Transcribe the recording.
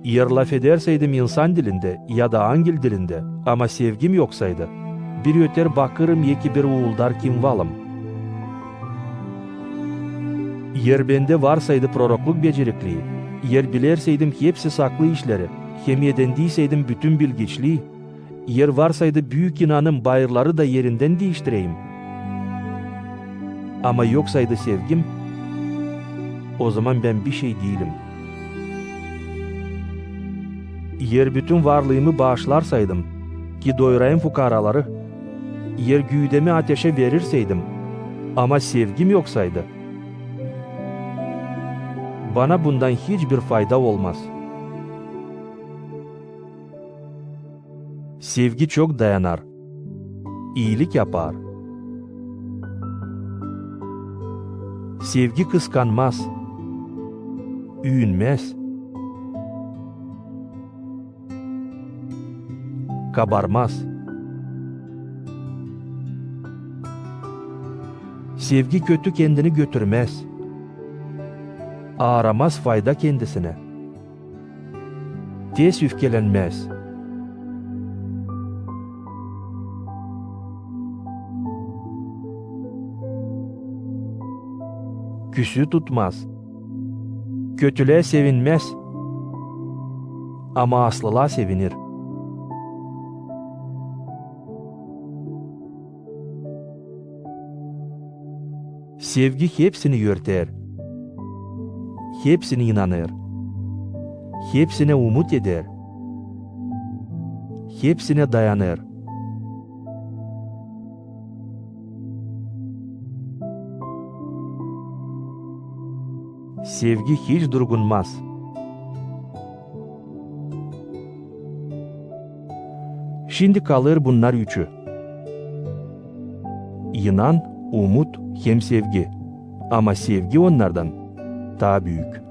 Eğer laf ederseydim insan dilinde ya da angel dilinde ama sevgim yoksaydı, bir öter bakırım eki bir uğuldar kim valım. Eğer bende varsaydı prorokluk becerikliği, eğer bilerseydim hepsi saklı işleri, hem edindiyseydim bütün bilgiçliği, eğer varsaydı büyük inanım bayırları da yerinden değiştireyim. Ama yoksaydı sevgim, o zaman ben bir şey değilim. Eğer bütün varlığımı bağışlarsaydım ki doyurayım fukaraları, eğer güydemi ateşe verirseydim ama sevgim yoksaydı, bana bundan hiçbir fayda olmaz. Sevgi çok dayanar, iyilik yapar. Sevgi kıskanmaz, övünmez, kabarmaz. Sevgi kötü kendini götürmez, aramaz fayda kendisine, tez öfkelenmez. Küsü tutmaz, kötülüğe sevinmez ama aslılığa sevinir. Sevgi hepsini yörter, hepsine inanır, hepsine umut eder, hepsine dayanır. Sevgi hiç durgunmaz. Şimdi kalır bunlar üçü: İnan, umut hem sevgi. Ama sevgi onlardan daha büyük.